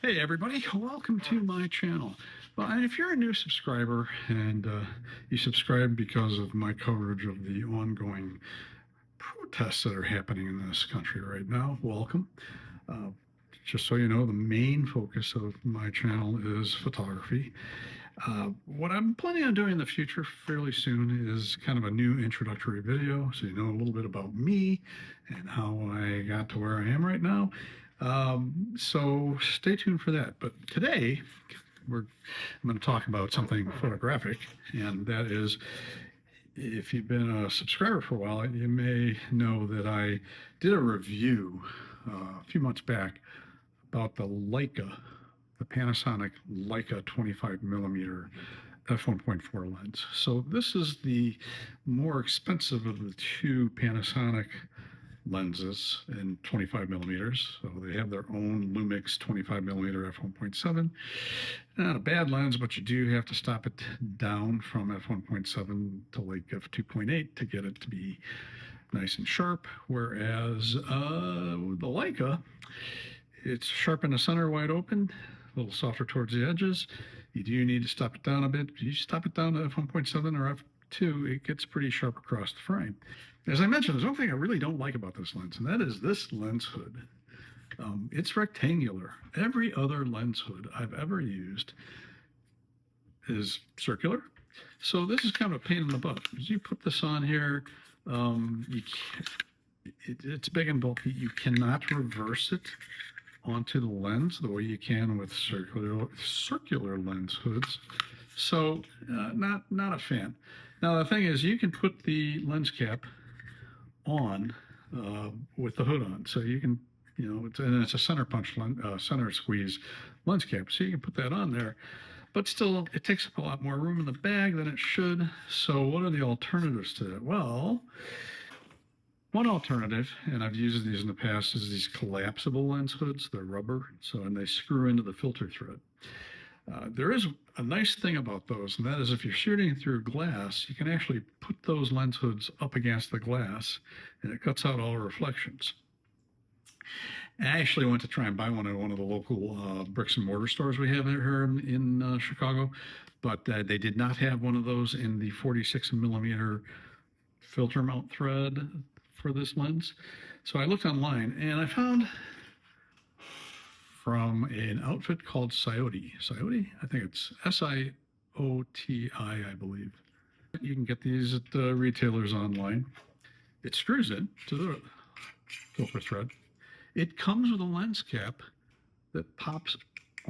Hey everybody, welcome to my channel. Well, and if you're a new subscriber and you subscribe because of my coverage of the ongoing protests that are happening in this country right now, welcome. Uh, just so you know, the main focus of my channel is photography. What I'm planning on doing in the future fairly soon is kind of a new introductory video, so you know a little bit about me and how I got to where I am right now. So stay tuned for that. But today, I'm going to talk about something photographic, and that is, if you've been a subscriber for a while, you may know that I did a review a few months back about the Leica, the Panasonic Leica 25 millimeter f1.4 lens. So this is the more expensive of the two Panasonic lenses in 25 millimeters. So they have their own Lumix 25 millimeter f1.7. Not a bad lens, but you do have to stop it down from f1.7 to like f2.8 to get it to be nice and sharp. Whereas the Leica, it's sharp in the center, wide open, a little softer towards the edges. You do need to stop it down a bit. If you stop it down to f1.7 or f2, it gets pretty sharp across the frame. As I mentioned, there's one thing I really don't like about this lens, and that is this lens hood. It's rectangular. Every other lens hood I've ever used is circular. So this is kind of a pain in the butt. As you put this on here, it's big and bulky. You cannot reverse it onto the lens the way you can with circular lens hoods. So not a fan. Now the thing is, you can put the lens cap on with the hood on, so you can, it's a center punch center squeeze lens cap, so you can put that on there. But still, it takes up a lot more room in the bag than it should. So what are the alternatives to that? Well, one alternative, and I've used these in the past, is these collapsible lens hoods. They're rubber, and they screw into the filter thread. There is a nice thing about those, and that is if you're shooting through glass, you can actually put those lens hoods up against the glass, and it cuts out all reflections. And I actually went to try and buy one at one of the local bricks and mortar stores we have here in Chicago, but they did not have one of those in the 46 millimeter filter mount thread for this lens. So I looked online and I found from an outfit called Sioti. I think it's S-I-O-T-I, I believe. You can get these at the retailers online. It screws in to the filter thread. It comes with a lens cap that pops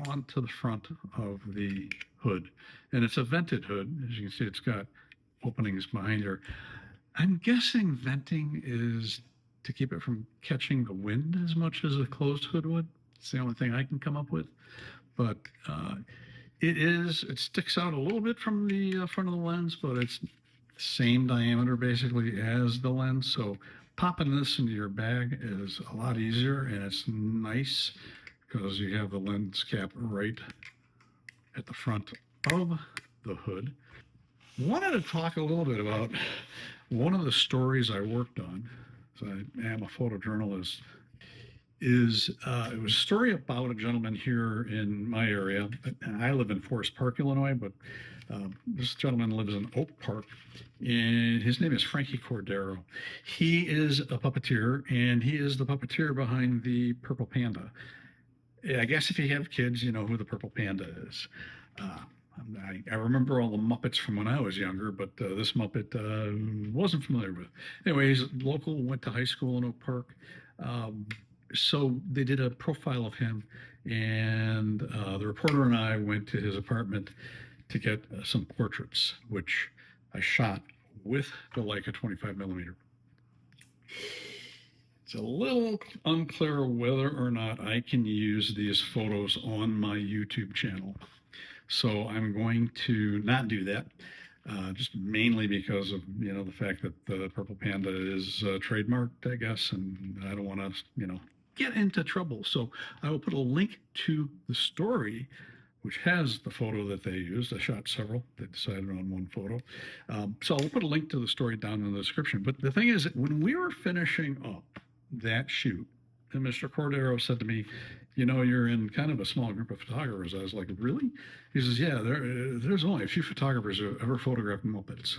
onto the front of the hood. And it's a vented hood. As you can see, it's got openings behind here. I'm guessing venting is to keep it from catching the wind as much as a closed hood would. It's the only thing I can come up with. But it sticks out a little bit from the front of the lens, but it's the same diameter basically as the lens. So popping this into your bag is a lot easier, and it's nice because you have the lens cap right at the front of the hood. Wanted to talk a little bit about one of the stories I worked on. So I am a photojournalist. It was a story about a gentleman here in my area. I live in Forest Park, Illinois, but this gentleman lives in Oak Park, and his name is Frankie Cordero. He is a puppeteer, and he is the puppeteer behind the Purple Panda. I guess if you have kids, you know who the Purple Panda is. I remember all the Muppets from when I was younger, but this Muppet wasn't familiar with. Anyway, he's local, went to high school in Oak Park. So they did a profile of him, and the reporter and I went to his apartment to get some portraits, which I shot with the Leica 25 millimeter. It's a little unclear whether or not I can use these photos on my YouTube channel. So I'm going to not do that, just mainly because of, the fact that the Purple Panda is trademarked, I guess, and I don't want to, get into trouble. So I will put a link to the story, which has the photo that they used. I shot several. They decided on one photo. So I'll put a link to the story down in the description. But the thing is, when we were finishing up that shoot, and Mr. Cordero said to me, you know, you're in kind of a small group of photographers. I was like, really? He says, yeah, there's only a few photographers who ever photographed mopeds.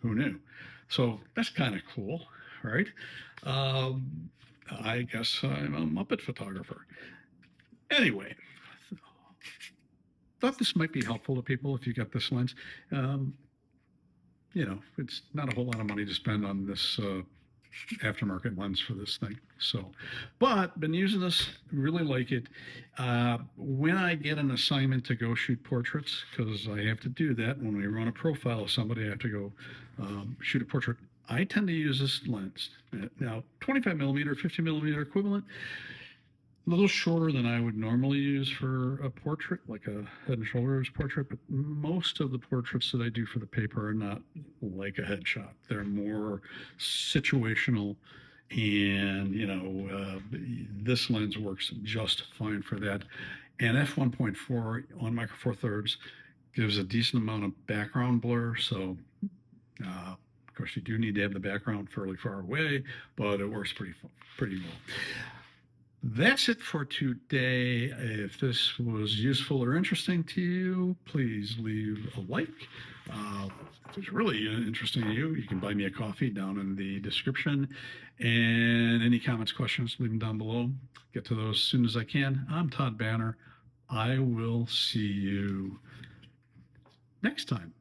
Who knew? So that's kind of cool, right? Um, I guess I'm a Muppet photographer. Anyway, thought this might be helpful to people if you got this lens. Um, you know, it's not a whole lot of money to spend on this aftermarket lens for this thing. So, but been using this, really like it. When I get an assignment to go shoot portraits, because I have to do that when we run a profile of somebody, I have to go shoot a portrait. I tend to use this lens. Now, 25 millimeter, 50 millimeter equivalent, a little shorter than I would normally use for a portrait, like a head and shoulders portrait. But most of the portraits that I do for the paper are not like a headshot. They're more situational. And, you know, this lens works just fine for that. And f1.4 on micro four thirds gives a decent amount of background blur. So, of course, you do need to have the background fairly far away, but it works pretty well. That's it for today. If this was useful or interesting to you, please leave a like. If it's really interesting to you, you can buy me a coffee down in the description. And any comments, questions, leave them down below. Get to those as soon as I can. I'm Todd Banner. I will see you next time.